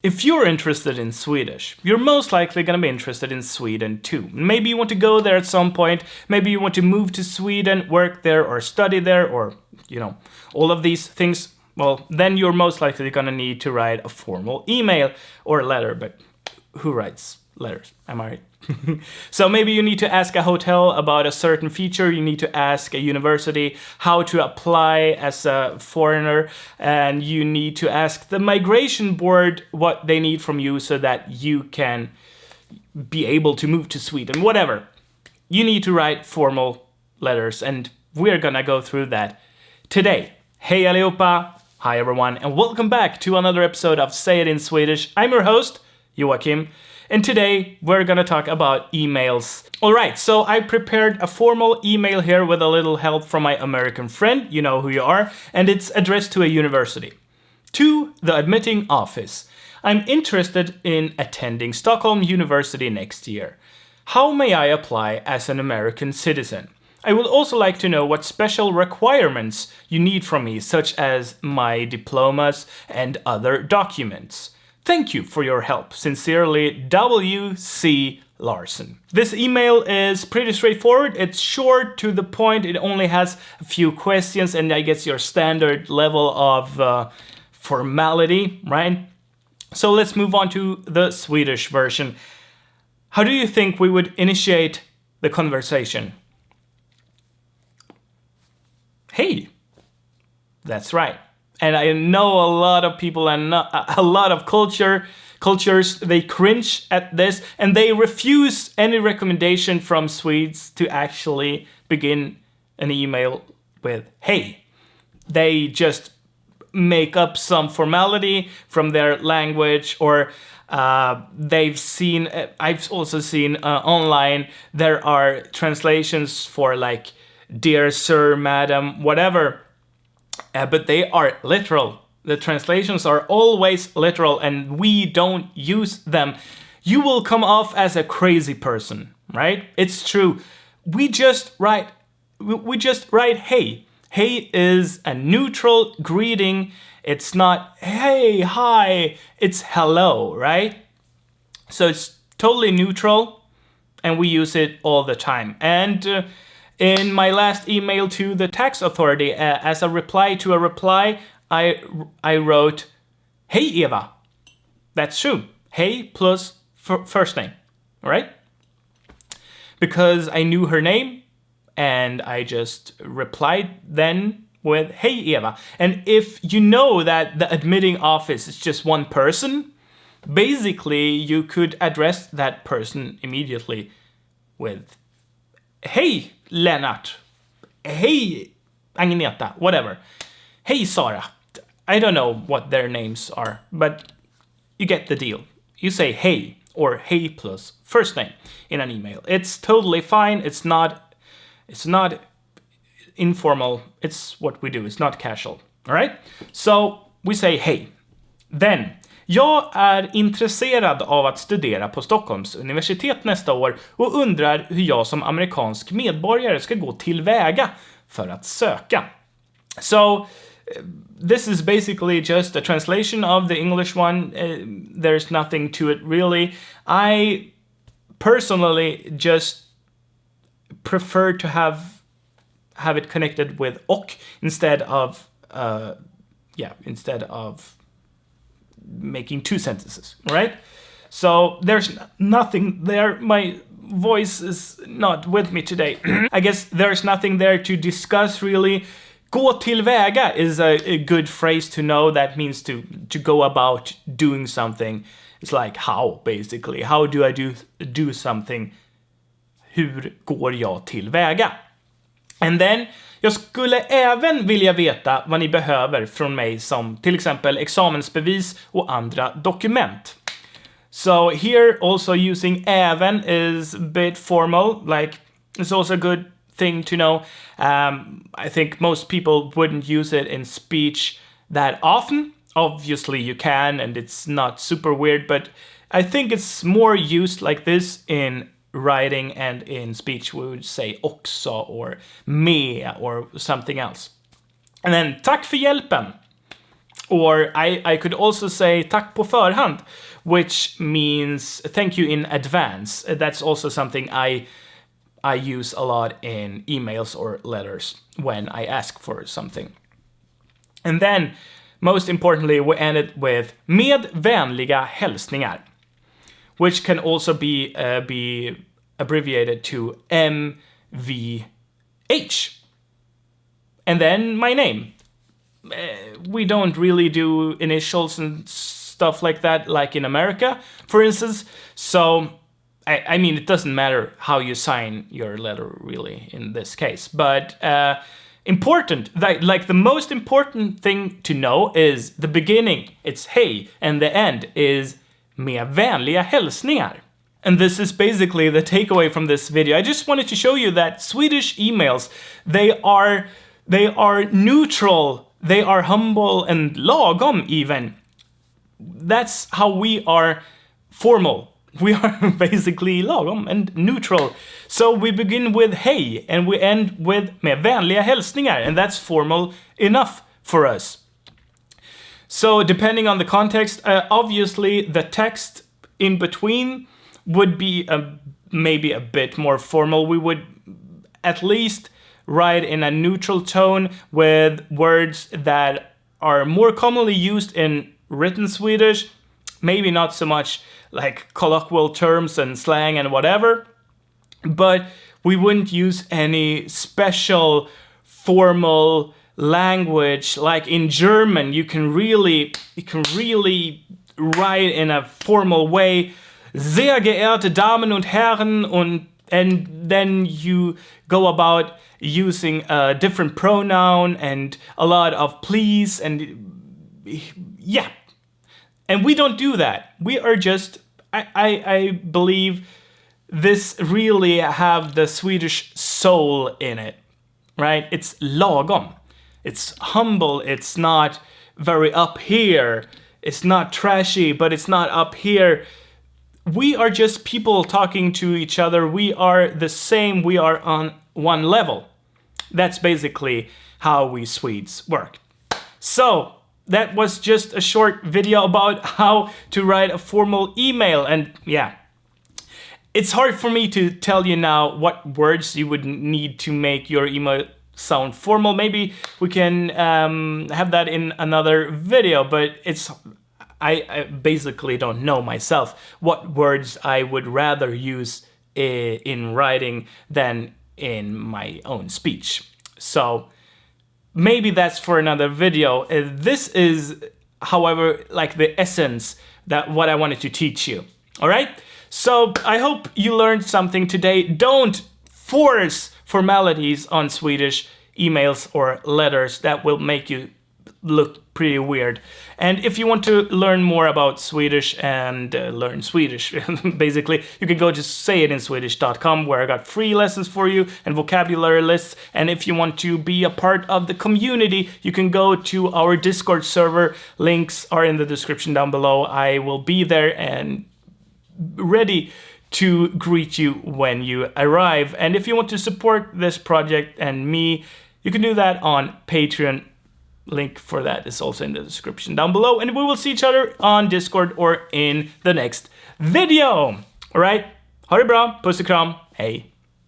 If you're interested in Swedish, you're most likely going to be interested in Sweden too. Maybe you want to go there at some point, maybe you want to move to Sweden, work there or study there or, all of these things. Well, then you're most likely going to need to write a formal email or letter, but who writes letters? Am I right? So maybe you need to ask a hotel about a certain feature, you need to ask a university how to apply as a foreigner, and you need to ask the migration board what they need from you so that you can be able to move to Sweden, whatever. You need to write formal letters, and we're gonna go through that today. Hey allihopa, hi everyone, and welcome back to another episode of Say It In Swedish. I'm your host, Joachim. And today we're gonna talk about emails. Alright, so I prepared a formal email here with a little help from my American friend, you know who you are, and it's addressed to a university. To the admitting office. I'm interested in attending Stockholm University next year. How may I apply as an American citizen? I would also like to know what special requirements you need from me, such as my diplomas and other documents. Thank you for your help. Sincerely, W.C. Larson. This email is pretty straightforward. It's short, to the point. It only has a few questions and I guess your standard level of formality, right? So let's move on to the Swedish version. How do you think we would initiate the conversation? Hey, that's right. And I know a lot of people and a lot of cultures, they cringe at this and they refuse any recommendation from Swedes to actually begin an email with hey. They just make up some formality from their language, or I've also seen online there are translations for like dear sir, madam, whatever. But they are literal. The translations are always literal and we don't use them. You will come off as a crazy person, right? It's true. We just write hey. Hey is a neutral greeting. It's not hey, hi, it's hello, right? So it's totally neutral and we use it all the time. And in my last email to the tax authority, as a reply to a reply, I wrote, hey Eva. That's true. Hey plus first name, right? Because I knew her name and I just replied then with, hey Eva. And if you know that the admitting office is just one person, basically you could address that person immediately with, hey Lennart, hey Agneta, whatever. Hey Sarah. I don't know what their names are, but you get the deal. You say hey or hey plus first name in an email. It's totally fine. It's not informal. It's what we do. It's not casual. All right? So we say hey. Then jag är intresserad av att studera på Stockholms universitet nästa år och undrar hur jag som amerikansk medborgare ska gå tillväga för att söka. So this is basically just a translation of the English one. There's nothing to it really. I personally just prefer to have it connected with och instead of making two sentences, right? So there's nothing there. My voice is not with me today. I guess there's nothing there to discuss really. Gå tillväga is a good phrase to know. That means to go about doing something. It's like how, basically. How do I do something? Hur går jag tillväga? And then, jag skulle även vilja veta vad ni behöver från mig som till exempel examensbevis och andra dokument. So here also using även is a bit formal, like it's also a good thing to know. I think most people wouldn't use it in speech that often. Obviously you can and it's not super weird, but I think it's more used like this in writing and in speech. We would say också or med or something else. And then tack för hjälpen. Or I could also say tack på förhand, which means thank you in advance. That's also something I use a lot in emails or letters when I ask for something. And then, most importantly, we end it with med vänliga hälsningar, which can also be abbreviated to MVH. And then my name. We don't really do initials and stuff like that, like in America, for instance. So, I mean, it doesn't matter how you sign your letter, really, in this case. But important, like the most important thing to know is the beginning, it's hej, and the end is med vänliga hälsningar. And this is basically the takeaway from this video. I just wanted to show you that Swedish emails, they are neutral, they are humble and lagom even. That's how we are formal. We are basically lagom and neutral. So we begin with hej and we end with med vänliga hälsningar, and that's formal enough for us. So depending on the context, obviously the text in between would be maybe a bit more formal. We would at least write in a neutral tone with words that are more commonly used in written Swedish, maybe not so much like colloquial terms and slang and whatever, but we wouldn't use any special formal language. Like in German, you can really write in a formal way, sehr geehrte Damen und Herren, and then you go about using a different pronoun and a lot of please and yeah. And we don't do that. We are just, I believe this really have the Swedish soul in it, right? It's lagom. It's humble. It's not very up here. It's not trashy, but it's not up here. We are just people talking to each other. We are the same. We are on one level. That's basically how we Swedes work. So that was just a short video about how to write a formal email. And yeah, it's hard for me to tell you now what words you would need to make your email sound formal. Maybe we can have that in another video, but I basically don't know myself what words I would rather use in writing than in my own speech. So maybe that's for another video. This is, however, like the essence that what I wanted to teach you. All right? So I hope you learned something today. Don't force formalities on Swedish emails or letters. That will make you look pretty weird. And if you want to learn more about Swedish and learn Swedish, basically, you can go to sayitinswedish.com, where I got free lessons for you and vocabulary lists. And if you want to be a part of the community, you can go to our Discord server. Links are in the description down below. I will be there and ready to greet you when you arrive. And if you want to support this project and me, you can do that on Patreon. Link for that is also in the description down below. And we will see each other on Discord or in the next video. All right? Ha det bra. Puss och kram. Hej.